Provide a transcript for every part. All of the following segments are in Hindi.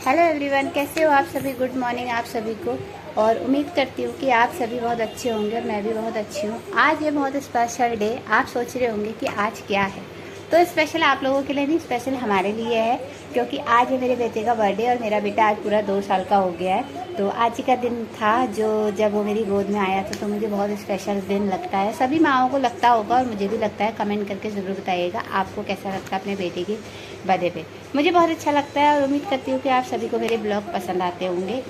हेलो एवरीवन, कैसे हो आप सभी। गुड मॉर्निंग आप सभी को। और उम्मीद करती हूँ कि आप सभी बहुत अच्छे होंगे और मैं भी बहुत अच्छी हूँ। आज ये बहुत स्पेशल डे। आप सोच रहे होंगे कि आज क्या है, तो स्पेशल आप लोगों के लिए नहीं, स्पेशल हमारे लिए है, क्योंकि आज है मेरे बेटे का बर्थडे और मेरा बेटा आज पूरा 2 साल का हो गया है। तो आज ही का दिन था जो जब वो मेरी गोद में आया था, तो मुझे बहुत स्पेशल दिन लगता है। सभी माँओं को लगता होगा और मुझे भी लगता है। कमेंट करके ज़रूर बताइएगा आपको कैसा लगता है अपने बेटे की बर्थडे पे। मुझे बहुत अच्छा लगता है और उम्मीद करती हूँ कि आप सभी को मेरे ब्लॉग पसंद आते होंगे।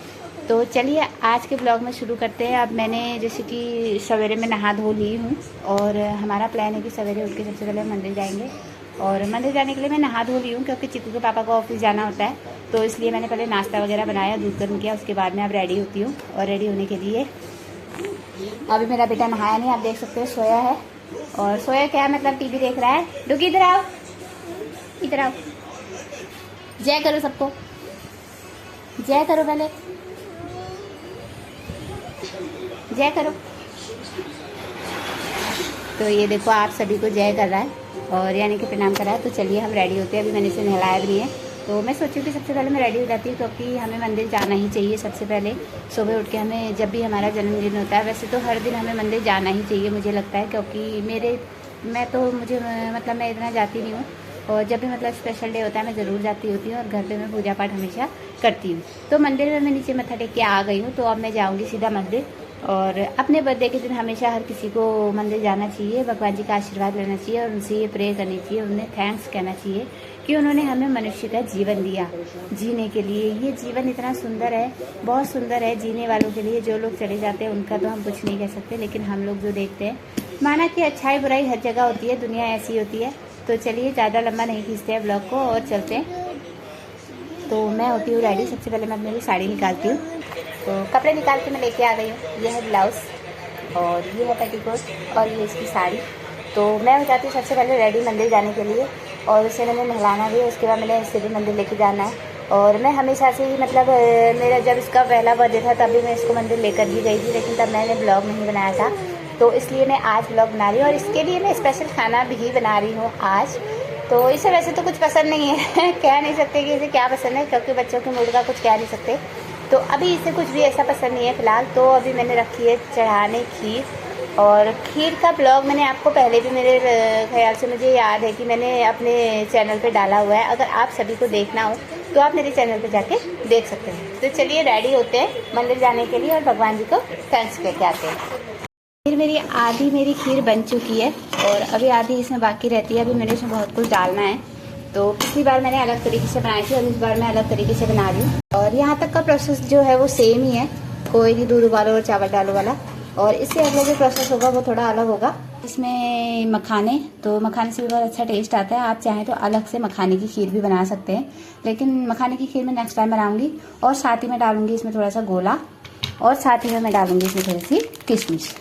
तो चलिए आज के ब्लॉग में शुरू करते हैं। अब मैंने जैसे कि सवेरे में नहा धो ली हूँ और हमारा प्लान है कि सवेरे उठ के सबसे पहले मंदिर जाएंगे। और मंदिर जाने के लिए मैं नहा धो ली हूँ क्योंकि चिकू के पापा को ऑफिस जाना होता है, तो इसलिए मैंने पहले नाश्ता वगैरह बनाया, दूध गर्म किया, उसके बाद मैं अब रेडी होती हूँ। और रेडी होने के लिए अभी मेरा बेटा नहाया नहीं, आप देख सकते हो सोया है। और सोया क्या है, मतलब टीवी देख रहा है। डुगी इधर आओ, इधर आओ, जय करो सबको, जय करो, पहले जय करो। तो ये देखो आप सभी को जय कर रहा है और यानी कि प्रणाम कर रहा है। तो चलिए हम रेडी होते हैं। अभी मैंने इसे नहलाया भी नहीं है, तो मैं सोची कि सबसे पहले मैं रेडी हो जाती हूँ क्योंकि हमें मंदिर जाना ही चाहिए। सबसे पहले सुबह उठ के हमें, जब भी हमारा जन्मदिन होता है, वैसे तो हर दिन हमें मंदिर जाना ही चाहिए मुझे लगता है, क्योंकि मैं इतना जाती नहीं हूँ। और जब भी मतलब स्पेशल डे होता है मैं ज़रूर जाती होती हूँ और घर पे मैं पूजा पाठ हमेशा करती हूँ। तो मंदिर में मैं नीचे मत्था टेक के आ गई हूँ, तो अब मैं जाऊँगी सीधा मंदिर। और अपने बर्थडे के दिन हमेशा हर किसी को मंदिर जाना चाहिए, भगवान जी का आशीर्वाद लेना चाहिए और उनसे ये प्रे करनी चाहिए, उन्हें थैंक्स कहना चाहिए कि उन्होंने हमें मनुष्य का जीवन दिया जीने के लिए। ये जीवन इतना सुंदर है, बहुत सुंदर है जीने वालों के लिए। जो लोग चले जाते हैं उनका तो हम कुछ नहीं कह सकते, लेकिन हम लोग जो देखते हैं, माना कि अच्छाई बुराई हर जगह होती है, दुनिया ऐसी होती है। तो चलिए ज़्यादा लंबा नहीं खींचते हैं ब्लॉग को और चलते हैं। तो मैं होती हूँ रेडी। सबसे पहले मैं मेरी साड़ी निकालती हूँ, तो कपड़े निकाल के मैं लेके आ गई हूँ। ये है ब्लाउज़ और ये है पेटीकोट और ये इसकी साड़ी। तो मैं हो जाती हूँ सबसे पहले रेडी मंदिर जाने के लिए। और उसे मैंने नहलाना भी है, उसके बाद मैंने इसे भी मंदिर लेके जाना है। और मैं हमेशा से ही मतलब मेरा जब इसका पहला बर्थडे था तभी मैं इसको मंदिर लेकर भी गई थी, लेकिन तब मैंने ब्लॉग नहीं बनाया था, तो इसलिए मैं आज ब्लॉग बना रही हूँ। और इसके लिए मैं स्पेशल खाना भी बना रही हूँ आज। तो इसे वैसे तो कुछ पसंद नहीं है कह नहीं सकते कि इसे क्या पसंद है, क्योंकि बच्चों के मूड का कुछ कह नहीं सकते। तो अभी इसे कुछ भी ऐसा पसंद नहीं है फ़िलहाल। तो अभी मैंने रखी है चढ़ाने खीर। और खीर का ब्लॉग मैंने आपको पहले भी, मेरे ख्याल से मुझे याद है कि मैंने अपने चैनल पे डाला हुआ है। अगर आप सभी को देखना हो तो आप मेरे चैनल पे जाके देख सकते हैं। तो चलिए रेडी होते हैं मंदिर जाने के लिए और भगवान जी को थैंक्स करके आते हैं। फिर मेरी खीर बन चुकी है और अभी आधी इसमें बाकी रहती है। अभी मैंने इसमें बहुत कुछ डालना है। तो पिछली बार मैंने अलग तरीके से बनाई थी और इस बार मैं अलग तरीके से बना रही हूँ। और यहाँ तक का प्रोसेस जो है वो सेम ही है, कोई भी दूध उबालो और चावल डालो वाला। और इससे अगला जो प्रोसेस होगा वो थोड़ा अलग होगा। इसमें मखाने, तो मखाने से भी बहुत अच्छा टेस्ट आता है। आप चाहें तो अलग से मखाने की खीर भी बना सकते हैं, लेकिन मखाने की खीर मैं नेक्स्ट टाइम बनाऊंगी। और साथ ही मैं डालूंगी इसमें थोड़ा सा गोला और साथ ही में मैं डालूंगी इसमें थोड़ी सी किशमिश।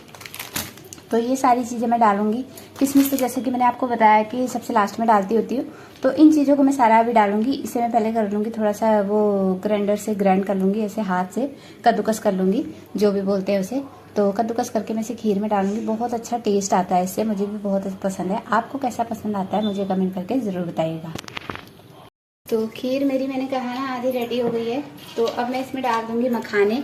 तो ये सारी चीज़ें मैं डालूंगी। किशमिश तो जैसे कि मैंने आपको बताया कि सबसे लास्ट में डालती होती हूँ। तो इन चीज़ों को मैं सारा अभी डालूंगी। इसे मैं पहले कर लूँगी, थोड़ा सा वो ग्राइंडर से ग्राइंड कर लूँगी, ऐसे हाथ से कद्दूकस कर लूँगी, जो भी बोलते हैं उसे। तो कद्दूकस करके मैं इसे खीर में डालूंगी। बहुत अच्छा टेस्ट आता है इससे, मुझे भी बहुत पसंद है। आपको कैसा पसंद आता है मुझे कमेंट करके ज़रूर बताइएगा। तो खीर मेरी, मैंने कहा ना, आधी रेडी हो गई है। तो अब मैं इसमें डाल दूँगी मखाने।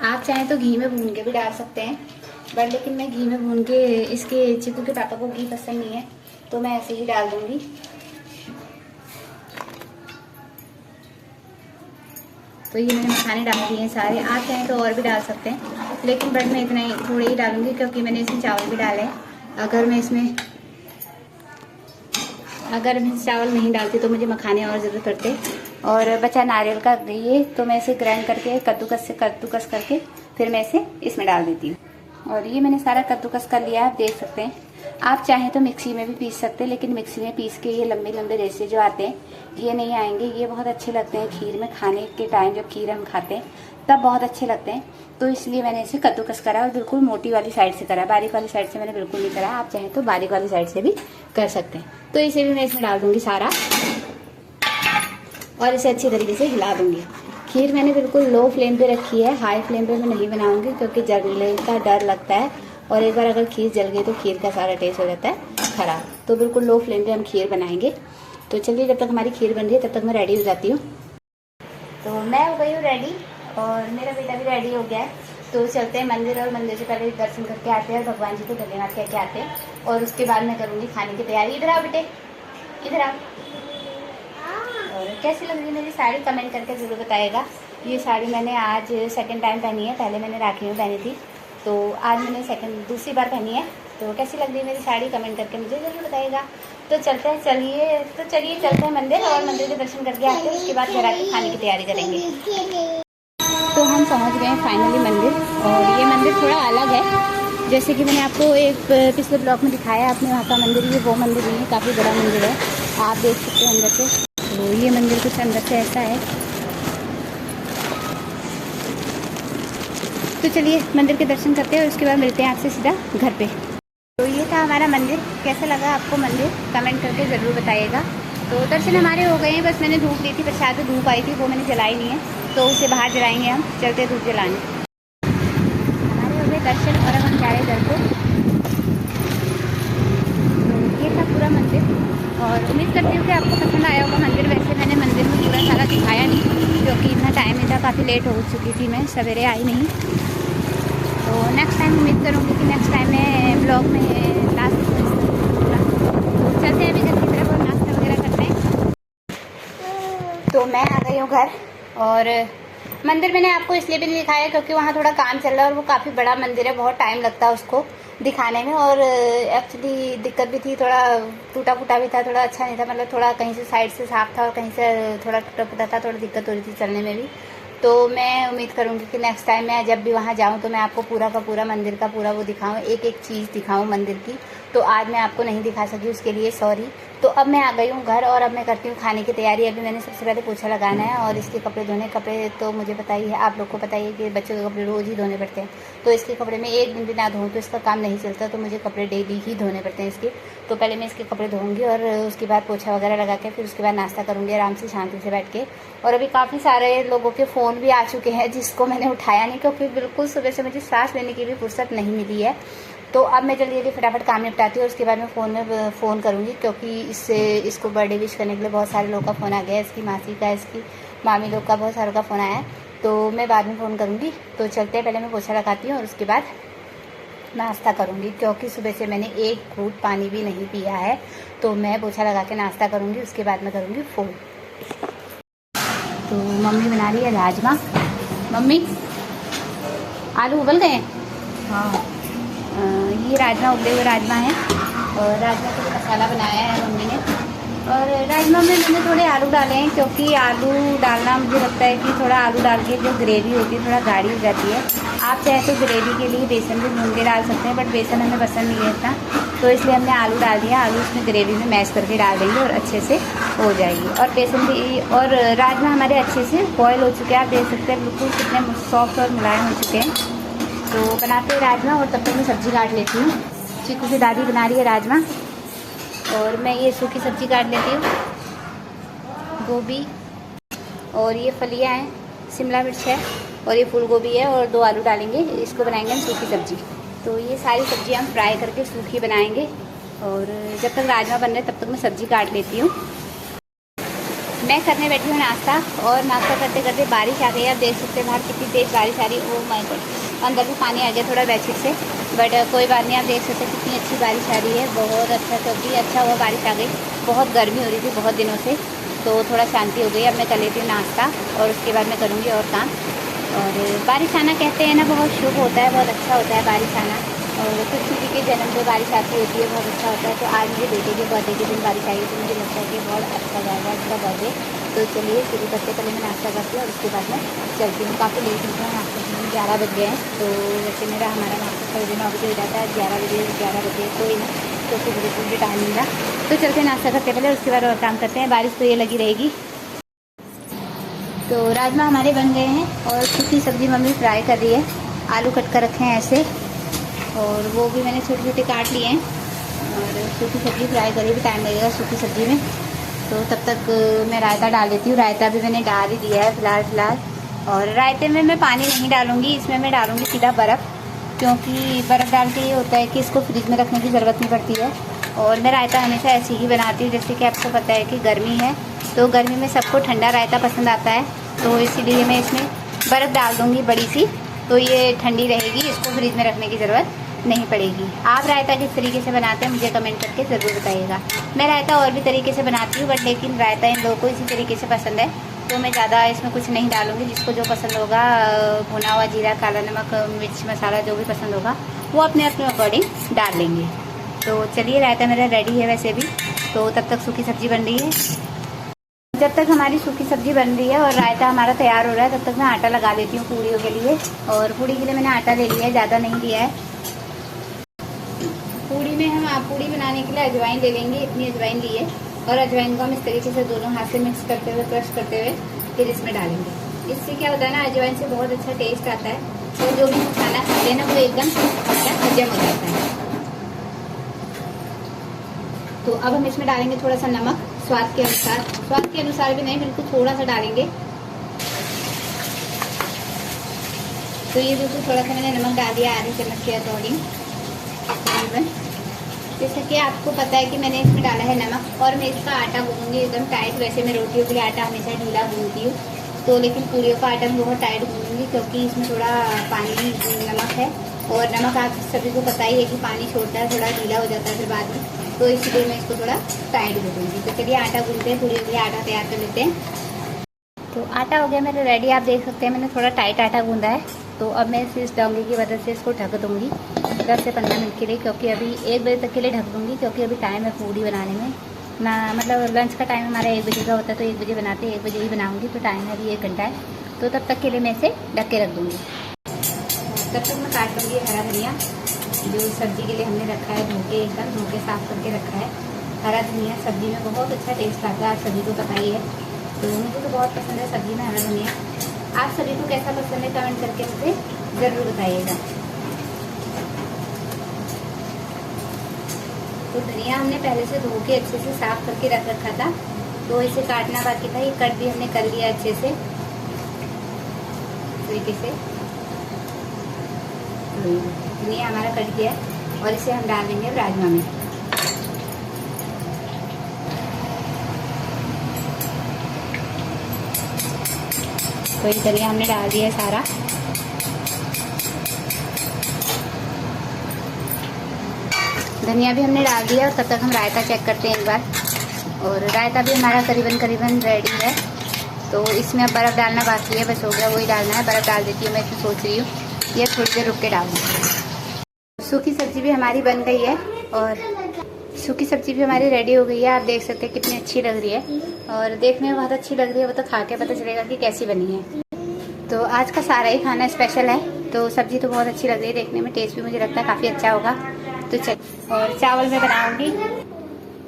आप चाहें तो घी में भून के भी डाल सकते हैं, बट लेकिन मैं घी में भून के, इसके चिकू के पापा को घी पसंद नहीं है, तो मैं ऐसे ही डाल दूंगी। तो ये मैंने मखाने डाल दिए हैं सारे। आप चाहें तो और भी डाल सकते हैं, लेकिन बट मैं इतना ही थोड़े ही डालूंगी क्योंकि मैंने इसमें चावल भी डाले हैं। अगर मैं इसमें चावल नहीं डालती तो मुझे मखाने और ज़रूरत पड़ते। और बचा नारियल का ये, तो मैं इसे ग्राइंड करके कद्दूकस करके फिर मैं इसे इसमें डाल देती हूँ। और ये मैंने सारा कद्दूकस कर लिया, आप देख सकते हैं। आप चाहें तो मिक्सी में भी पीस सकते हैं, लेकिन मिक्सी में पीस के ये लंबे लंबे रेसे जो आते हैं ये नहीं आएंगे। ये बहुत अच्छे लगते हैं खीर में खाने के टाइम, जब खीर हम खाते हैं तब बहुत अच्छे लगते हैं। तो इसलिए मैंने इसे कद्दूकस करा और बिल्कुल मोटी वाली साइड से करा, बारीक वाली साइड से मैंने बिल्कुल नहीं करा। आप चाहें तो बारीक वाली साइड से भी कर सकते हैं। तो इसे भी मैं इसमें डाल दूंगी सारा और इसे अच्छी तरीके से हिला दूंगी। खीर मैंने बिल्कुल लो फ्लेम पे रखी है, हाई फ्लेम पे मैं नहीं बनाऊंगी क्योंकि जलने का डर लगता है। और एक बार अगर खीर जल गई तो खीर का सारा टेस्ट हो जाता है खराब। तो बिल्कुल लो फ्लेम पे हम खीर बनाएंगे। तो चलिए जब तक हमारी खीर बन रही है तब तक मैं रेडी हो जाती हूँ। तो मैं हो गई हूँ रेडी और मेरा बेटा भी रेडी हो गया है। तो चलते हैं मंदिर और मंदिर से पहले दर्शन करके आते हैं, भगवान जी को धन्यवाद कह के आते हैं और उसके बाद मैं करूँगी खाने की तैयारी। इधर आओ बेटे, इधर आओ। और कैसी लग रही है मेरी साड़ी कमेंट करके ज़रूर बताइएगा। ये साड़ी मैंने आज सेकंड टाइम पहनी है, पहले मैंने राखी में पहनी थी, तो आज मैंने दूसरी बार पहनी है। तो कैसी लग रही है मेरी साड़ी कमेंट करके मुझे ज़रूर बताइएगा। तो चलते हैं, चलिए चलते हैं मंदिर और मंदिर के दर्शन करके आते हैं, उसके बाद घर आके खाने की तैयारी करेंगे। तो हम पहुंच गए हैं फाइनली मंदिर, और ये मंदिर थोड़ा अलग है। जैसे कि मैंने आपको एक पिछले ब्लॉग में दिखाया अपने वहाँ का मंदिर, ये वो मंदिर नहीं है, काफ़ी बड़ा मंदिर है, आप देख सकते हैं अंदर से। तो ये मंदिर कुछ अंदर से ऐसा है। तो चलिए मंदिर के दर्शन करते हैं और उसके बाद मिलते हैं आपसे सीधा घर पे। तो ये था हमारा मंदिर। कैसा लगा आपको मंदिर कमेंट करके ज़रूर बताइएगा। तो दर्शन हमारे हो गए हैं, बस मैंने धूप ली थी, प्रसाद में धूप आई थी, वो मैंने जलाई नहीं है, तो उसे बाहर जलाएंगे हम, चलते धूप जलाने। हमारे हो गए दर्शन और अब हम जा रहे हैं घर को। तो ये था पूरा मंदिर और उम्मीद करती हूँ कि आपको पसंद आया होगा मंदिर। वैसे मैंने मंदिर में पूरा सारा दिखाया नहीं क्योंकि इतना टाइम नहीं था, काफ़ी लेट हो चुकी थी, मैं सवेरे आई नहीं। तो नेक्स्ट टाइम उम्मीद करूँगी कि नेक्स्ट टाइम मैं ब्लॉग में लास्ट पूरा। तो चलते हैं अभी घर की तरफ और नाश्ता वगैरह करते हैं। तो मैं आ गई हूँ घर और मंदिर मैंने आपको इसलिए भी नहीं दिखाया क्योंकि वहाँ थोड़ा काम चल रहा है और वो काफ़ी बड़ा मंदिर है, बहुत टाइम लगता है उसको दिखाने में। और एक्चुअली दिक्कत भी थी, थोड़ा टूटा फूटा भी था, थोड़ा अच्छा नहीं था, मतलब थोड़ा कहीं से साइड से साफ था और कहीं से थोड़ा टूटा फूटा था, थोड़ी दिक्कत हो रही थी चलने में भी। तो मैं उम्मीद करूँगी कि नेक्स्ट टाइम मैं जब भी वहाँ जाऊँ तो मैं आपको पूरा का पूरा मंदिर का पूरा वो दिखाऊँ, एक एक चीज़ दिखाऊँ मंदिर की। तो आज मैं आपको नहीं दिखा सकी, उसके लिए सॉरी। तो अब मैं आ गई हूँ घर और अब मैं करती हूँ खाने की तैयारी। अभी मैंने सबसे पहले पोछा लगाना है और इसके कपड़े धोने। कपड़े तो मुझे पता ही है, आप लोग को पता ही है कि बच्चों के कपड़े रोज़ ही धोने पड़ते हैं, तो इसके कपड़े में एक दिन भी ना धोऊँ तो इसका काम नहीं चलता, तो मुझे कपड़े डेली ही धोने पड़ते हैं इसके। तो पहले मैं इसके कपड़े धोऊंगी और उसके बाद पोछा वगैरह लगा के फिर उसके बाद नाश्ता करूँगी आराम से शांति से बैठ के। और अभी काफ़ी सारे लोगों के फ़ोन भी आ चुके हैं जिसको मैंने उठाया नहीं क्योंकि बिल्कुल सुबह से मुझे सांस लेने की भी फुर्सत नहीं मिली है। तो अब मैं जल्दी जल्दी फटाफट काम निपटाती हूँ और उसके बाद मैं फ़ोन करूँगी क्योंकि इसको बर्थडे विश करने के लिए बहुत सारे लोगों का फ़ोन आ गया है, इसकी मासी का, इसकी मामी लोग का, बहुत सारों का फ़ोन आया है। तो मैं बाद में फ़ोन करूँगी। तो चलते हैं, पहले मैं पोछा लगाती हूँ और उसके बाद नाश्ता करूँगी क्योंकि सुबह से मैंने एक घूंट पानी भी नहीं पिया है। तो मैं पोछा लगा के नाश्ता करूँगी, उसके बाद मैं करूँगी फ़ोन। तो मम्मी बना रही है राजमा। मम्मी आलू उबल गए हैं? हाँ, ये राजमा उबले हुए राजमा है और राजमा का मसाला बनाया है मम्मी ने। और राजमा में मैंने थोड़े आलू डाले हैं क्योंकि आलू डालना मुझे लगता है कि थोड़ा आलू डाल के जो ग्रेवी होती है थोड़ा गाढ़ी हो जाती है। आप चाहे तो ग्रेवी के लिए बेसन भी भून के डाल सकते हैं, बट बेसन हमें पसंद नहीं है इतना, तो इसलिए हमने आलू डाल दिया। आलू उसमें ग्रेवी में मैश करके डाल देंगे और अच्छे से हो जाएगी। और बेसन भी और राजमा हमारे अच्छे से बॉयल हो चुके हैं, आप देख सकते हैं बिल्कुल कितने सॉफ्ट और मुलायम हो चुके हैं। तो बनाते हैं राजमा और तब तक मैं सब्ज़ी काट लेती हूँ। चीकू की दादी बना रही है राजमा और मैं ये सूखी सब्ज़ी काट लेती हूँ। गोभी और ये फलियाँ हैं, शिमला मिर्च है और ये फूल गोभी है और 2 आलू डालेंगे, इसको बनाएंगे हम सूखी सब्ज़ी। तो ये सारी सब्ज़ी हम फ्राई करके सूखी बनाएंगे और जब तक राजमा बन रहे तब तक मैं सब्ज़ी काट लेती हूँ। मैं करने बैठी हूँ नाश्ता और नाश्ता करते करते बारिश आ गई। आप देख सकते हैं बाहर कितनी तेज़ बारिश आ रही है। ओ माय गॉड, अंदर भी पानी आ गया थोड़ा बेडशीट से, बट कोई बात नहीं। आप देख सकते हैं कितनी अच्छी बारिश आ रही है, बहुत अच्छा, क्योंकि अच्छा हुआ बारिश आ गई। बहुत गर्मी हो रही थी बहुत दिनों से, तो थोड़ा शांति हो गई। अब मैं कर लेती हूँ नाश्ता और उसके बाद मैं करूँगी और काम। और बारिश आना कहते हैं ना, बहुत शुभ होता है, बहुत अच्छा होता है बारिश आना। और कृष्ण जी के जन्म पे बारिश आती होती है, बहुत अच्छा होता है। तो आज मेरे बेटे के बर्थडे के दिन बारिश आई तो मुझे लगता है कि बहुत अच्छा जाएगा इसका बर्थडे। तो चलिए शुरू करते, पहले मैं नाश्ता करती हूँ और उसके बाद मैं चलती हूँ। काफ़ी लेट होता है नाश्ता करने में, 11 बज गए हैं। तो वैसे हमारा नाश्ता थोड़े 9 बजे हो जाता है, 11 बजे कोई ना, तो फिर बिल्कुल भी टाइम मिला। तो चलते नाश्ता करते पहले, उसके बाद और काम करते हैं। बारिश तो ये लगी रहेगी। तो राजमा हमारे बन गए हैं और सूखी सब्ज़ी मम्मी फ्राई कर रही है। आलू कट कर रखे हैं ऐसे और वो भी मैंने छोटे छोटे काट लिए हैं। और सूखी सब्ज़ी फ्राई करी, भी टाइम लगेगा सूखी सब्ज़ी में। तो तब तक मैं रायता डाल देती हूँ। रायता भी मैंने डाल ही दिया है फ़िलहाल। और रायते में मैं पानी नहीं डालूँगी, इसमें मैं डालूँगी सीधा बर्फ़, क्योंकि बर्फ़ डाल के ये होता है कि इसको फ्रिज में रखने की ज़रूरत नहीं पड़ती है। और मैं रायता हमेशा ऐसे ही बनाती हूँ। जैसे कि आपको पता है कि गर्मी है, तो गर्मी में सबको ठंडा रायता पसंद आता है, तो इसीलिए मैं इसमें बर्फ़ डाल दूँगी बड़ी सी, तो ये ठंडी रहेगी, इसको फ्रिज में रखने की ज़रूरत नहीं पड़ेगी। आप रायता किस तरीके से बनाते हैं मुझे कमेंट करके ज़रूर बताइएगा। मैं रायता और भी तरीके से बनाती हूँ, बट लेकिन रायता इन लोगों को इसी तरीके से पसंद है, तो मैं ज़्यादा इसमें कुछ नहीं डालूँगी। जिसको जो पसंद होगा, भुना हुआ जीरा, काला नमक, मिर्च मसाला जो भी पसंद होगा वो अपने अपने अकॉर्डिंग डाल लेंगे। तो चलिए, रायता मेरा रेडी है वैसे भी, तो तब तक सूखी सब्ज़ी बन रही है। जब तक हमारी सूखी सब्ज़ी बन रही है और रायता हमारा तैयार हो रहा है, तब तक मैं आटा लगा देती हूँ पूड़ियों के लिए। और पूड़ी के लिए मैंने आटा ले लिया है, ज़्यादा नहीं लिया है। पूड़ी में हम पूड़ी बनाने के लिए अजवाइन ले लेंगे, इतनी अजवाइन ली है, और अजवाइन को हम इस तरीके से दोनों हाथ से मिक्स करते हुए, क्रश करते हुए फिर इसमें डालेंगे। इससे क्या होता है ना, अजवाइन से बहुत अच्छा टेस्ट आता है, और जो भी खाना खाते हैं ना वो एकदम अच्छा हजम हो जाता है। तो अब हम इसमें डालेंगे थोड़ा सा नमक स्वाद के अनुसार, स्वाद के अनुसार भी नहीं, बिल्कुल थोड़ा सा डालेंगे। तो ये बिल्कुल थोड़ा सा मैंने नमक डाल दिया, आधी चम्मच के अकॉर्डिंग तकरीबन। जैसे कि आपको पता है कि मैंने इसमें डाला है नमक, और मैं इसका आटा गूंदूंगी एकदम टाइट। वैसे मैं रोटियों के लिए आटा हमेशा ढीला गूंदती हूँ, तो लेकिन पूरियों का आटा मैं बहुत टाइट गूंदूंगी, क्योंकि इसमें थोड़ा पानी नमक है, और नमक आप सभी को पता ही है कि पानी छोड़ता है, थोड़ा ढीला हो जाता है फिर बाद में, तो इसलिए मैं इसको थोड़ा टाइट गूंदूंगी। तो चलिए आटा गूंदते हैं, पूरियों के लिए आटा तैयार कर लेते हैं। तो आटा हो गया मेरा रेडी, आप देख सकते हैं मैंने थोड़ा टाइट आटा गूंदा है। तो अब मैं इस डोंगे की मदद से इसको ढक दूँगी 10 से 15 मिनट के लिए, क्योंकि अभी 1 बजे तक के लिए ढक दूँगी, क्योंकि अभी टाइम है पूड़ी बनाने में ना, मतलब लंच का टाइम हमारा 1 बजे का होता है, तो 1 बजे बनाते हैं, 1 बजे ही बनाऊँगी, तो टाइम है अभी 1 घंटा है, तो तब तक के लिए मैं इसे ढक के रख दूँगी। तब तक मैं काट लूँगी हरा धनिया, जो सब्ज़ी के लिए हमने रखा है, एकदम धो के साफ़ करके रखा है। हरा धनिया सब्ज़ी में बहुत अच्छा टेस्ट आता है, आप सभी को पता ही है, तो मुझे तो बहुत पसंद है सब्ज़ी में हरा धनिया। आप सभी को कैसा पसंद है कमेंट करके मुझे ज़रूर बताइएगा। तो धनिया हमने पहले से धो के अच्छे से साफ़ करके रख रखा था, तो इसे काटना बाकी था, ये कट भी हमने कर लिया अच्छे से तरीके से। धनिया हमारा कट गया, और इसे हम डाल देंगे राजमा में। तो ये धनिया हमने डाल दिया है सारा। धनिया भी हमने डाल दिया, और तब तक हम रायता चेक करते हैं एक बार। और रायता भी हमारा करीबन रेडी है। तो इसमें अब बर्फ़ डालना बाकी है, बस हो गया, वही डालना है। बर्फ़ डाल देती हूँ मैं, इसमें सोच रही हूँ ये थोड़ी देर रुक के डालूँ। सूखी सब्ज़ी भी हमारी बन गई है, और सूखी सब्ज़ी भी हमारी रेडी हो गई है। आप देख सकते हैं कितनी अच्छी लग रही है, और देखने में बहुत अच्छी लग रही है, वो तो खा के पता चलेगा कि कैसी बनी है। तो आज का सारा ही खाना स्पेशल है, तो सब्ज़ी तो बहुत अच्छी लग रही है देखने में, टेस्ट भी मुझे लगता है काफ़ी अच्छा होगा। तो चल, और चावल मैं बनाऊँगी,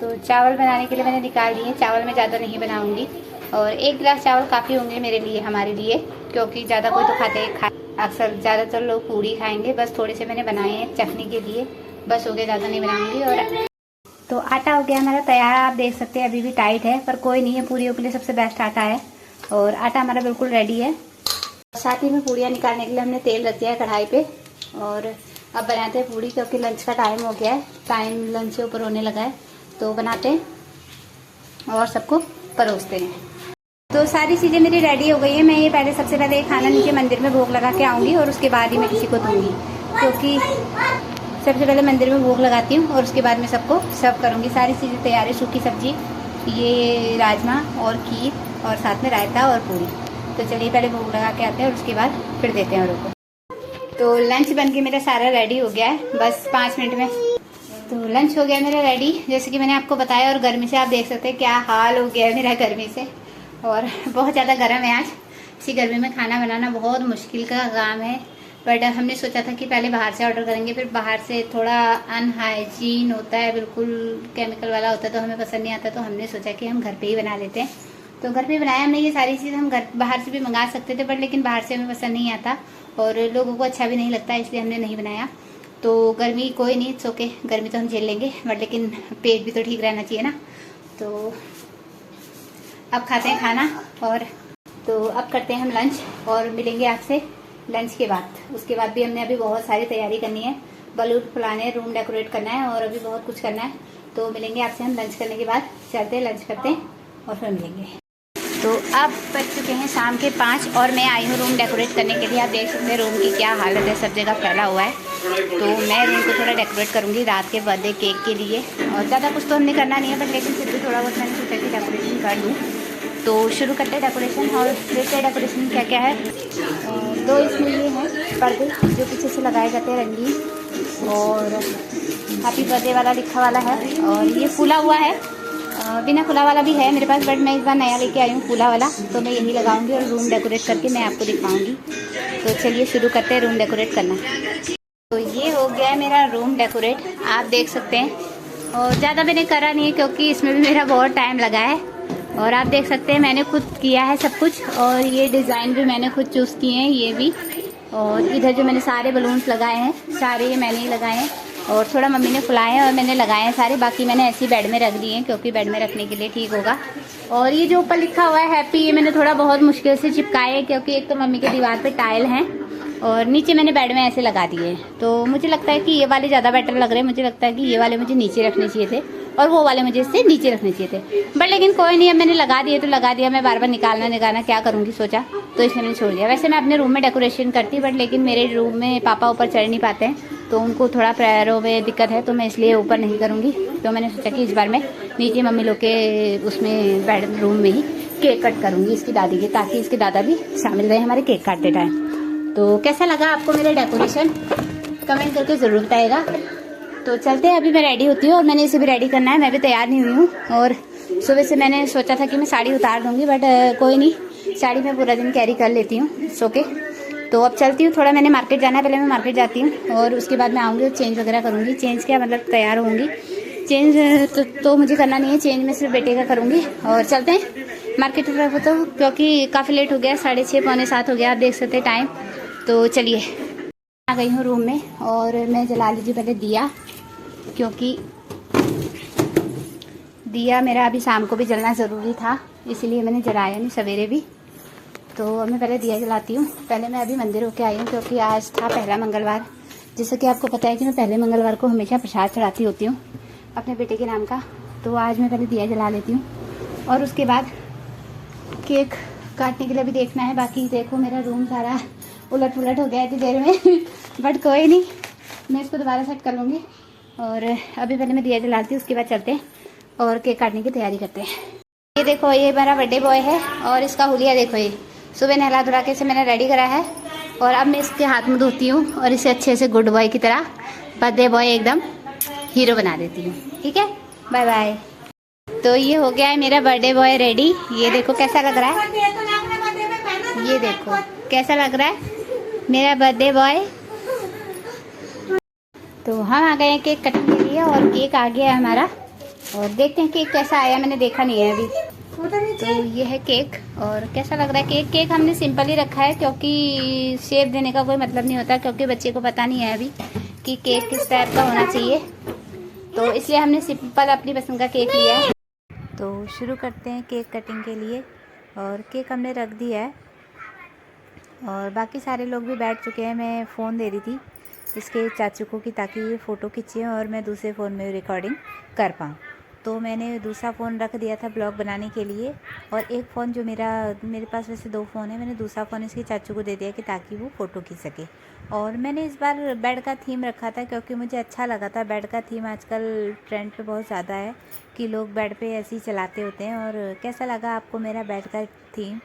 तो चावल बनाने के लिए मैंने निकाल दिए। चावल मैं ज़्यादा नहीं बनाऊँगी, और 1 गिलास चावल काफ़ी होंगे मेरे लिए, हमारे लिए, क्योंकि ज़्यादा कोई तो अक्सर ज़्यादातर लोग पूड़ी खाएंगे। बस थोड़े से मैंने बनाए हैं चटनी के लिए, बस हो गया, ज़्यादा नहीं बनाऊँगी। और तो आटा हो गया हमारा तैयार, आप देख सकते हैं अभी भी टाइट है, पर कोई नहीं है, पूड़ियों के लिए सबसे बेस्ट आटा है, और आटा हमारा बिल्कुल रेडी है। साथ ही में पूड़ियाँ निकालने के लिए हमने तेल रख दिया है कढ़ाई पे, और अब बनाते हैं पूड़ी, क्योंकि लंच का टाइम हो गया है, टाइम लंच से ऊपर होने लगा है, तो बनाते हैं और सबको परोसते हैं। तो सारी चीज़ें मेरी रेडी हो गई है। मैं ये सबसे पहले खाना नीचे मंदिर में भोग लगा के आऊँगी, और उसके बाद ही मैं किसी को दूँगी, क्योंकि सबसे पहले मंदिर में भोग लगाती हूँ, और उसके बाद मैं सबको सर्व करूँगी। सारी चीज़ें तैयार है, सूखी सब्जी, ये राजमा और खीर, और साथ में रायता और पूरी। तो चलिए पहले भोग लगा के आते हैं, और उसके बाद फिर देते हैं औरों को। तो लंच बन के मेरा सारा रेडी हो गया है, बस 5 मिनट में। तो लंच हो गया मेरा रेडी, जैसे कि मैंने आपको बताया, और गर्मी से आप देख सकते हैं क्या हाल हो गया है मेरा गर्मी से, और बहुत ज़्यादा गर्म है आज। इसी गर्मी में खाना बनाना बहुत मुश्किल का काम है, बट हमने सोचा था कि पहले बाहर से ऑर्डर करेंगे, फिर बाहर से थोड़ा अनहाइजीन होता है, बिल्कुल केमिकल वाला होता है, तो हमें पसंद नहीं आता, तो हमने सोचा कि हम घर पे ही बना लेते हैं। तो घर पे बनाया हमने ये सारी चीज़, हम घर बाहर से भी मंगा सकते थे, बट लेकिन बाहर से हमें पसंद नहीं आता, और लोगों को अच्छा भी नहीं लगता, इसलिए हमने नहीं बनाया। तो गर्मी कोई नहीं, इट्स ओके, गर्मी तो हम झेल लेंगे, बट लेकिन पेट भी तो ठीक रहना चाहिए ना। तो अब खाते हैं खाना, और तो अब करते हैं हम लंच, और मिलेंगे आपसे लंच के बाद। उसके बाद भी हमने अभी बहुत सारी तैयारी करनी है, बलून फुलाने, रूम डेकोरेट करना है, और अभी बहुत कुछ करना है। तो मिलेंगे आपसे हम लंच करने के बाद। चलते हैं, लंच करते हैं और फिर मिलेंगे। तो अब बज चुके हैं शाम के 5 और मैं आई हूँ रूम डेकोरेट करने के लिए। आप देख सकते हैं रूम की क्या हालत है, सब जगह फैला हुआ है। तो मैं रूम को थोड़ा डेकोरेट करूँगी रात के बर्थडे केक के लिए। और ज़्यादा कुछ तो हमने करना नहीं है, बट लेकिन फिर भी थोड़ा बहुत मैंने सोचा कि डेकोरेशन कर लूँ। तो शुरू करते हैं डेकोरेशन और देखते हैं डेकोरेशन क्या क्या है। 2 इसमें ये हैं पर्दे जो पीछे से लगाए जाते हैं रंगीन, और हैप्पी बर्थडे वाला लिखा वाला है। और ये फूला हुआ है, बिना फूला वाला भी है मेरे पास, बट मैं इस बार नया लेके आई हूँ फूला वाला, तो मैं यही लगाऊंगी और रूम डेकोरेट करके मैं आपको दिखाऊंगी। तो चलिए शुरू करते हैं रूम डेकोरेट करना। तो ये हो गया है मेरा रूम डेकोरेट, आप देख सकते हैं। और ज़्यादा मैंने करा नहीं है क्योंकि इसमें भी मेरा बहुत टाइम लगा है। और आप देख सकते हैं मैंने खुद किया है सब कुछ, और ये डिज़ाइन भी मैंने खुद चूज़ किए हैं, ये भी। और इधर जो मैंने सारे बलून्स लगाए हैं, सारे ये मैंने ही लगाए हैं, और थोड़ा मम्मी ने फुलाए हैं और मैंने लगाए हैं सारे। बाकी मैंने ऐसे ही बेड में रख दिए हैं क्योंकि बेड में रखने के लिए ठीक होगा। और ये जो ऊपर लिखा हुआ है हैप्पी, ये मैंने थोड़ा बहुत मुश्किल से चिपकाए है क्योंकि एक तो मम्मी के दीवार पे टाइल हैं और नीचे मैंने बेड में ऐसे लगा दिए हैं। तो मुझे लगता है कि ये वाले ज़्यादा बेटर लग रहे हैं। मुझे लगता है कि ये वाले मुझे नीचे रखने चाहिए थे और वो वाले मुझे इससे नीचे रखने चाहिए थे, बट लेकिन कोई नहीं, अब मैंने लगा दिए तो लगा दिया। मैं बार बार निकालना क्या करूँगी सोचा, तो इसलिए मैंने छोड़ दिया। वैसे मैं अपने रूम में डेकोरेशन करती, बट लेकिन मेरे रूम में पापा ऊपर चढ़ नहीं पाते हैं, तो उनको थोड़ा पैरों में दिक्कत है, तो मैं इसलिए ऊपर नहीं करूँगी। तो मैंने सोचा कि इस बार मैं नीचे मम्मी लोग के उसमें बेड रूम में ही केक कट करूँगी इसकी दादी के, ताकि इसके दादा भी शामिल रहे हमारे केक काटते टाइम। तो कैसा लगा आपको मेरा डेकोरेशन, कमेंट करके ज़रूर बताइएगा। तो चलते हैं, अभी मैं रेडी होती हूँ और मैंने इसे भी रेडी करना है। मैं भी तैयार नहीं हुई हूँ और सुबह से मैंने सोचा था कि मैं साड़ी उतार दूँगी, बट कोई नहीं, साड़ी मैं पूरा दिन कैरी कर लेती हूँ सो के। तो अब चलती हूँ, थोड़ा मैंने मार्केट जाना है, पहले मैं मार्केट जाती हूँ और उसके बाद मैं आऊँगी और चेंज वगैरह करूँगी। चेंज क्या मतलब तैयार होंगी, चेंज तो मुझे करना नहीं है, चेंज मैं सिर्फ बेटे का करूँगी। और चलते हैं मार्केट की तरफ, तो क्योंकि काफ़ी लेट हो गया, 6:30 पौने 7 हो गया, आप देख सकते हैं टाइम। तो चलिए, आ गई हूँ रूम में और मैं जला लीजिए पहले दिया, क्योंकि दिया मेरा अभी शाम को भी जलना ज़रूरी था, इसीलिए मैंने जलाया नहीं सवेरे भी। तो अब मैं पहले दिया जलाती हूँ। पहले मैं अभी मंदिर होके आई हूँ क्योंकि आज था पहला मंगलवार। जैसे कि आपको पता है कि मैं पहले मंगलवार को हमेशा प्रसाद चढ़ाती होती हूँ अपने बेटे के नाम का। तो आज मैं पहले दिया जला लेती हूँ और उसके बाद केक काटने के लिए भी देखना है। बाकी देखो मेरा रूम सारा उलट पुलट हो गया इतनी देर में बट कोई नहीं, मैं इसको दोबारा सेट कर लूँगी। और अभी पहले मैं दिया जलाती हूँ, उसके बाद चलते हैं और केक काटने की तैयारी करते हैं। ये देखो, ये मेरा बर्थडे बॉय है और इसका हुलिया देखो, ये सुबह नहला धुला के इसे मैंने रेडी करा है और अब मैं इसके हाथ में धोती हूँ और इसे अच्छे से गुड बॉय की तरह, बर्थडे बॉय एकदम हीरो बना देती हूँ। ठीक है, बाय बाय। तो ये हो गया है मेरा बर्थडे बॉय रेडी। ये देखो कैसा लग रहा है, ये देखो कैसा लग रहा है मेरा बर्थडे बॉय। तो हम आ गए हैं केक कटिंग के लिए और केक आ गया है हमारा और देखते हैं केक कैसा आया, मैंने देखा नहीं है अभी। तो ये है केक और कैसा लग रहा है केक। केक हमने सिंपल ही रखा है क्योंकि शेप देने का कोई मतलब नहीं होता, क्योंकि बच्चे को पता नहीं है अभी कि केक किस टाइप का होना चाहिए, तो इसलिए हमने सिंपल अपनी पसंद का केक लिया है। तो शुरू करते हैं केक कटिंग के लिए और केक हमने रख दिया है और बाकी सारे लोग भी बैठ चुके हैं। मैं फ़ोन दे रही थी इसके चाचू को कि ताकि ये फ़ोटो खींचे और मैं दूसरे फ़ोन में रिकॉर्डिंग कर पाऊँ। तो मैंने दूसरा फ़ोन रख दिया था ब्लॉग बनाने के लिए और एक फ़ोन जो मेरे पास वैसे 2 फ़ोन है, मैंने दूसरा फ़ोन इसके चाचू को दे दिया कि ताकि वो फ़ोटो खींच सके। और मैंने इस बार बेड का थीम रखा था क्योंकि मुझे अच्छा लगा था। बेड का थीम आजकल ट्रेंड पे बहुत ज़्यादा है कि लोग बेड पे ऐसे ही चलाते होते हैं। और कैसा लगा आपको मेरा बेड का थीम,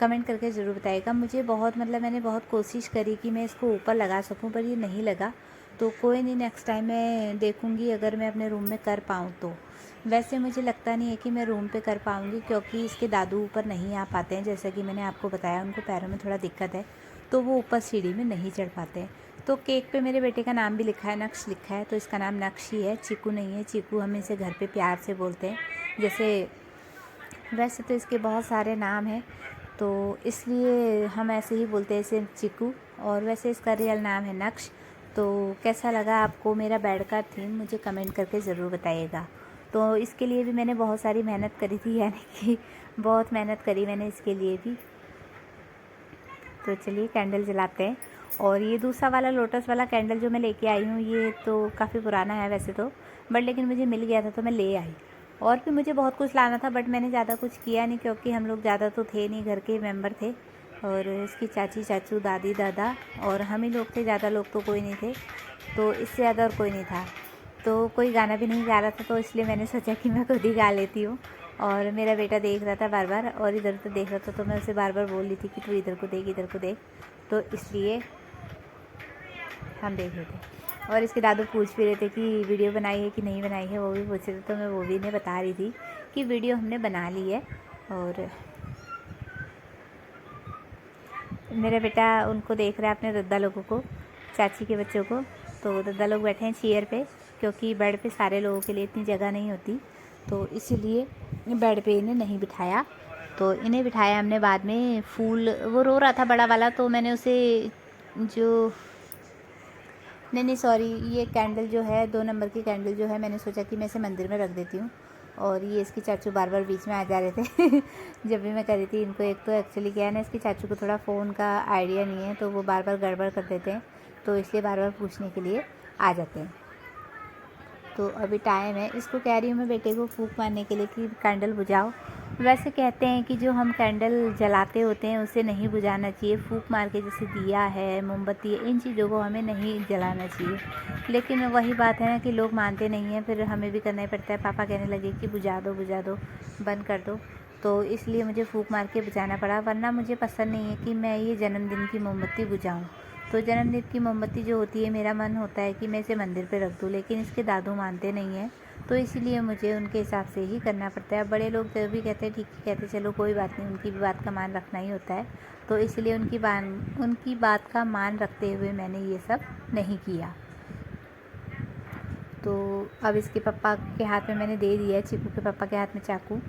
कमेंट करके ज़रूर बताइएगा। मुझे बहुत मैंने बहुत कोशिश करी कि मैं इसको ऊपर लगा सकूं, पर ये नहीं लगा। तो कोई नहीं, नेक्स्ट टाइम मैं देखूंगी अगर मैं अपने रूम में कर पाऊँ तो। वैसे मुझे लगता नहीं है कि मैं रूम पे कर पाऊँगी क्योंकि इसके दादू ऊपर नहीं आ पाते हैं, जैसा कि मैंने आपको बताया उनको पैरों में थोड़ा दिक्कत है, तो वो ऊपर सीढ़ी में नहीं चढ़ पाते हैं। तो केक पे मेरे बेटे का नाम भी लिखा है, नक्श लिखा है, तो इसका नाम नक्श ही है, चीकू नहीं है। चीकू हम इसे घर पे प्यार से बोलते हैं, जैसे वैसे तो इसके बहुत सारे नाम हैं तो इसलिए हम ऐसे ही बोलते हैं इसे चीकू, और वैसे इसका रियल नाम है नक्श। तो कैसा लगा आपको मेरा बेड का थीम, मुझे कमेंट करके ज़रूर बताइएगा। तो इसके लिए भी मैंने बहुत सारी मेहनत करी थी, यानी कि बहुत मेहनत करी मैंने इसके लिए भी। तो चलिए कैंडल जलाते हैं। और ये दूसरा वाला लोटस वाला कैंडल जो मैं लेके आई हूँ, ये तो काफ़ी पुराना है वैसे तो, बट लेकिन मुझे मिल गया था तो मैं ले आई। और भी मुझे बहुत कुछ लाना था बट मैंने ज़्यादा कुछ किया नहीं, क्योंकि हम लोग ज़्यादा तो थे नहीं, घर के मेंबर थे और इसकी चाची चाचू दादी दादा और हम ही लोग थे, ज़्यादा लोग तो कोई नहीं थे, तो इससे ज़्यादा और कोई नहीं था। तो कोई गाना भी नहीं गा रहा था, तो इसलिए मैंने सोचा कि मैं खुद ही गा लेती हूँ। और मेरा बेटा देख रहा था बार बार और इधर उधर देख रहा था, तो मैं उसे बार बार बोल रही थी कि तू इधर को देख, इधर को देख, तो इसलिए हम देख रहे थे। और इसके दादू पूछ भी रहे थे कि वीडियो बनाई है कि नहीं बनाई है, वो भी पूछ रहे थे, तो मैं वो भी इन्हें बता रही थी कि वीडियो हमने बना ली है। और मेरा बेटा उनको देख रहा है, अपने दद्दा लोगों को, चाची के बच्चों को। तो दद्दा लोग बैठे हैं चेयर पे, क्योंकि बेड पे सारे लोगों के लिए इतनी जगह नहीं होती, तो इसीलिए बेड पे इन्हें नहीं बिठाया। तो इन्हें बिठाया हमने बाद में। फूल वो रो रहा था बड़ा वाला, तो मैंने उसे जो नहीं सॉरी, ये कैंडल जो है 2 नंबर की कैंडल जो है, मैंने सोचा कि मैं इसे मंदिर में रख देती हूँ। और ये इसकी चाचू बार बार बीच में आ जा रहे थे जब भी मैं कर रही थी इनको। एक तो एक्चुअली क्या है ना, इसकी चाचू को थोड़ा फ़ोन का आइडिया नहीं है, तो वो बार बार गड़बड़ कर देते हैं, तो इसलिए बार बार पूछने के लिए आ जाते हैं। तो अभी टाइम है, इसको कह रही हूँ मैं बेटे को फूंक मारने के लिए कि कैंडल बुझाओ। वैसे कहते हैं कि जो हम कैंडल जलाते होते हैं उसे नहीं बुझाना चाहिए, फूंक मार के, जैसे दिया है, मोमबत्ती है, इन चीज़ों को हमें नहीं जलाना चाहिए। लेकिन वही बात है ना कि लोग मानते नहीं हैं, फिर हमें भी करना ही पड़ता है। पापा कहने लगे कि बुझा दो बंद कर दो, तो इसलिए मुझे फूंक मार के बुझाना पड़ा, वरना मुझे पसंद नहीं है कि मैं ये जन्मदिन की मोमबत्ती बुझाऊँ। तो जन्मदिन की मोमबत्ती जो होती है, मेरा मन होता है कि मैं इसे मंदिर पे रख दूँ, लेकिन इसके दादू मानते नहीं हैं, तो इसीलिए मुझे उनके हिसाब से ही करना पड़ता है। बड़े लोग जब भी कहते हैं ठीक है, कहते चलो कोई बात नहीं, उनकी भी बात का मान रखना ही होता है, तो इसलिए उनकी बात का मान रखते हुए मैंने ये सब नहीं किया। तो अब इसके पापा के हाथ में मैंने दे दिया है, चीकू के पापा के हाथ में चाकू।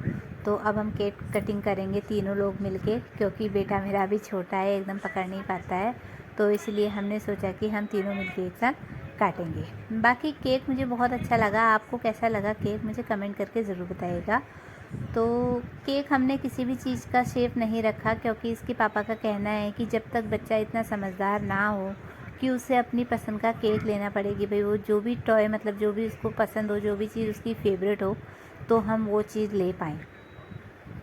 तो अब हम केक कटिंग करेंगे तीनों लोग मिलके, क्योंकि बेटा मेरा अभी छोटा है, एकदम पकड़ नहीं पाता है, तो इसलिए हमने सोचा कि हम तीनों मिलके एक साथ काटेंगे। बाकी केक मुझे बहुत अच्छा लगा, आपको कैसा लगा केक मुझे कमेंट करके ज़रूर बताइएगा। तो केक हमने किसी भी चीज़ का शेप नहीं रखा, क्योंकि इसके पापा का कहना है कि जब तक बच्चा इतना समझदार ना हो कि उसे अपनी पसंद का केक लेना पड़ेगी, भाई वो जो भी टॉय, मतलब जो भी उसको पसंद हो, जो भी चीज़ उसकी फेवरेट हो, तो हम वो चीज़ ले पाएँ।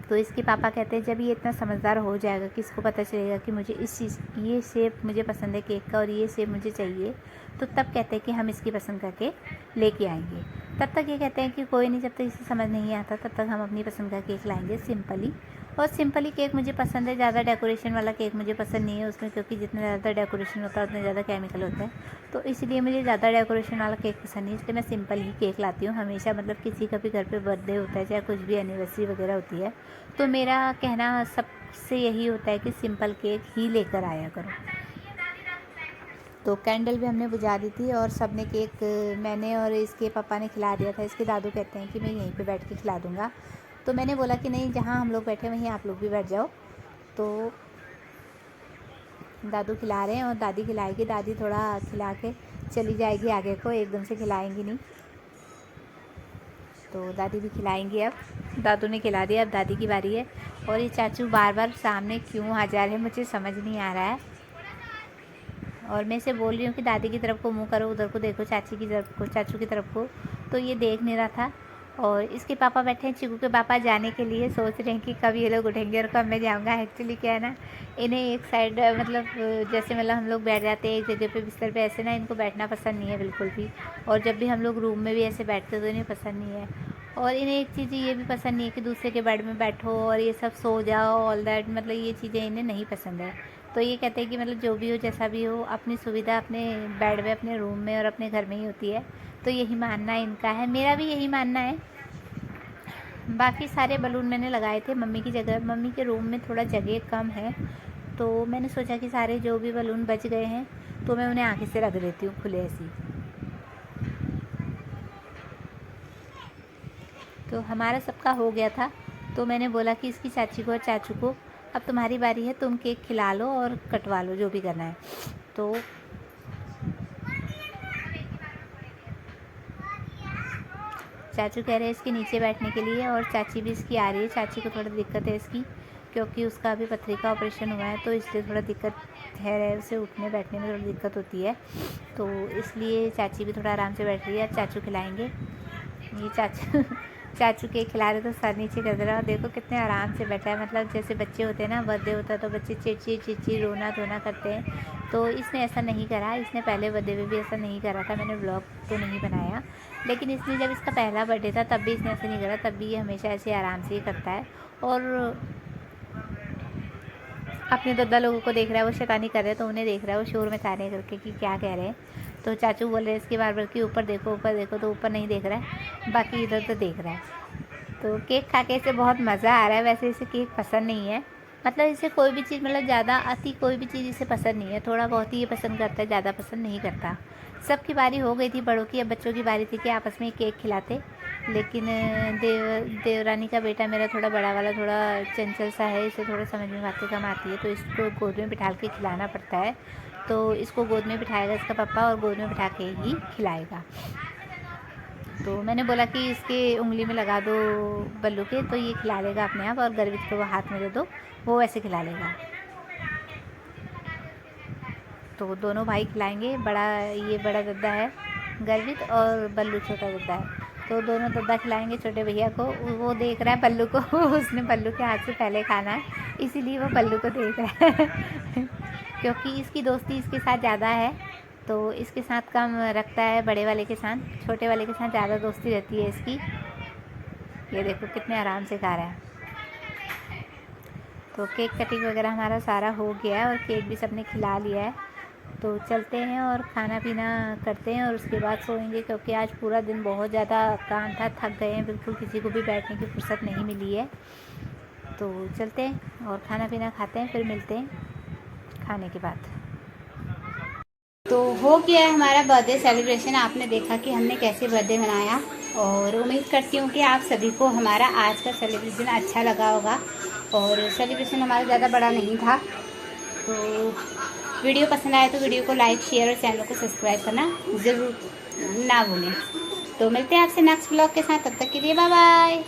तो इसके पापा कहते हैं जब ये इतना समझदार हो जाएगा कि इसको पता चलेगा कि मुझे इस चीज़, ये शेप मुझे पसंद है केक का और ये शेप मुझे चाहिए, तो तब कहते हैं कि हम इसकी पसंद का केक लेके आएंगे। तब तक ये कहते हैं कि कोई नहीं, जब तक इसे समझ नहीं आता तब तक हम अपनी पसंद का केक लाएंगे सिंपली। और सिंपली केक मुझे पसंद है, ज़्यादा डेकोरेशन वाला केक मुझे पसंद नहीं है उसमें, क्योंकि जितना ज़्यादा डेकोरेशन होता है उतना ज़्यादा केमिकल होता है, तो इसलिए मुझे ज़्यादा डेकोरेशन वाला केक पसंद नहीं, इसलिए मैं सिंपल ही केक लाती हूँ हमेशा। मतलब किसी का भी घर पे बर्थडे होता है, चाहे कुछ भी एनिवर्सरी वगैरह होती है, तो मेरा कहना सबसे यही होता है कि सिंपल केक ही लेकर आया करो। तो कैंडल भी हमने बुझा दी थी और सब ने केक, मैंने और इसके पापा ने खिला दिया था। इसके दादू कहते हैं कि मैं यहीं पे बैठ के खिला दूँगा, तो मैंने बोला कि नहीं, जहाँ हम लोग बैठे वहीं आप लोग भी बैठ जाओ। तो दादू खिला रहे हैं और दादी खिलाएगी, दादी थोड़ा खिला के चली जाएगी आगे को, एकदम से खिलाएंगी नहीं, तो दादी भी खिलाएंगी। अब दादू ने खिला दिया, अब दादी की बारी है। और ये चाचू बार बार सामने क्यों आ जा रहे हैं मुझे समझ नहीं आ रहा है, और मैं इसे बोल रही हूँ कि दादी की तरफ को मुँह करो, उधर को देखो, चाची की तरफ को, चाचू की तरफ को, तो ये देख नहीं रहा था। और इसके पापा बैठे हैं, चीकू के पापा जाने के लिए सोच रहे हैं कि कब ये लोग उठेंगे और कब मैं जाऊँगा। एक्चुअली क्या है ना, इन्हें एक साइड, मतलब जैसे मतलब हम लोग बैठ जाते हैं एक जगह पे बिस्तर पे, ऐसे ना इनको बैठना पसंद नहीं है बिल्कुल भी। और जब भी हम लोग रूम में भी ऐसे बैठते तो इन्हें पसंद नहीं है। और इन्हें एक चीज़ ये भी पसंद नहीं है कि दूसरे के बेड में बैठो और ये सब सो जाओ, ऑल दैट, मतलब ये चीज़ें इन्हें नहीं पसंद है। तो ये कहते हैं कि मतलब जो भी हो, जैसा भी हो, अपनी सुविधा अपने बेड में, अपने रूम में और अपने घर में ही होती है। तो यही मानना इनका है, मेरा भी यही मानना है। बाकी सारे बलून मैंने लगाए थे मम्मी की जगह, मम्मी के रूम में थोड़ा जगह कम है, तो मैंने सोचा कि सारे जो भी बलून बच गए हैं तो मैं उन्हें आगे से रख देती हूँ खुले ऐसी। तो हमारा सबका हो गया था, तो मैंने बोला कि इसकी चाची को और चाचू को अब तुम्हारी बारी है, तुम केक खिला लो और कटवा लो जो भी करना है। तो चाचू कह रहे हैं इसके नीचे बैठने के लिए, और चाची भी इसकी आ रही है। चाची को थोड़ा दिक्कत है इसकी, क्योंकि उसका अभी पथरी का ऑपरेशन हुआ है, तो इसलिए थोड़ा दिक्कत है, उसे उठने बैठने में थोड़ी दिक्कत होती है, तो इसलिए चाची भी थोड़ा आराम से बैठ रही है। चाचू खिलाएंगे ये चाचू चाचू केक खिला रहे तो सर नीचे कर दे रहा, और देखो कितने आराम से बैठा है। मतलब जैसे बच्चे होते हैं ना, बर्थडे होता है तो बच्चे चिड़चिड़ चिड़चिड़ रोना धोना करते हैं, तो इसने ऐसा नहीं करा। इसने पहले बर्थडे में भी ऐसा नहीं करा था। मैंने व्लॉग तो नहीं बनाया, लेकिन इसने जब इसका पहला बर्थडे था तब भी इसने ऐसे नहीं करा। तब भी ये हमेशा ऐसे आराम से ही करता है, और अपने दादा लोगों को देख रहा है, वो शैतानी कर रहे हैं तो उन्हें देख रहा है, वो शोर में ताने करके कि क्या कह रहे हैं। तो चाचू बोल रहे हैं इसके बार कि ऊपर देखो, तो ऊपर नहीं देख रहा है, बाकी इधर तो देख रहा है। तो केक खा के इसे बहुत मज़ा आ रहा है। वैसे इसे केक पसंद नहीं है, मतलब इसे कोई भी चीज़, मतलब ज़्यादा अति कोई भी चीज़ इसे पसंद नहीं है। थोड़ा बहुत ही ये पसंद करता है, ज़्यादा पसंद नहीं करता। सबकी बारी हो गई थी बड़ों की, अब बच्चों की बारी थी कि आपस में केक खिलाते। लेकिन देवरानी का बेटा मेरा थोड़ा बड़ा वाला थोड़ा चंचल सा है, इसे थोड़ा समझ में बातें कम आती है, तो इसको गोद में बिठा के खिलाना पड़ता है। तो इसको गोद में बिठाएगा इसका पापा, और गोद में बिठा के ही खिलाएगा। तो मैंने बोला कि इसके उंगली में लगा दो बल्लू के, तो ये खिला लेगा अपने आप, और गर्वित को वो हाथ में दे दो, वो वैसे खिला लेगा। तो दोनों भाई खिलाएंगे। ये बड़ा दद्दा है गर्वित, और बल्लू छोटा दद्दा है। तो दोनों दद्दा खिलाएंगे छोटे भैया को। वो देख रहा है बल्लू को उसने बल्लू के हाथ से पहले खाना है, इसीलिए वो बल्लू को देख रहा है क्योंकि इसकी दोस्ती इसके साथ ज़्यादा है, तो इसके साथ कम रखता है बड़े वाले के साथ। छोटे वाले के साथ ज़्यादा दोस्ती रहती है इसकी। ये देखो कितने आराम से खा रहा है। तो केक कटिंग वगैरह हमारा सारा हो गया है, और केक भी सबने खिला लिया है। तो चलते हैं और खाना पीना करते हैं, और उसके बाद सोएंगे, क्योंकि आज पूरा दिन बहुत ज़्यादा काम था, थक गए हैं बिल्कुल, किसी को भी बैठने की फुर्सत नहीं मिली है। तो चलते हैं और खाना पीना खाते हैं, फिर मिलते हैं खाने के बाद। तो हो गया है हमारा बर्थडे सेलिब्रेशन। आपने देखा कि हमने कैसे बर्थडे मनाया, और उम्मीद करती हूँ कि आप सभी को हमारा आज का सेलिब्रेशन अच्छा लगा होगा। और सेलिब्रेशन हमारा ज़्यादा बड़ा नहीं था। तो वीडियो पसंद आए तो वीडियो को लाइक, शेयर और चैनल को सब्सक्राइब करना ज़रूर ना भूलें। तो मिलते हैं आपसे नेक्स्ट ब्लॉग के साथ, तब तक के लिए बाय बाय।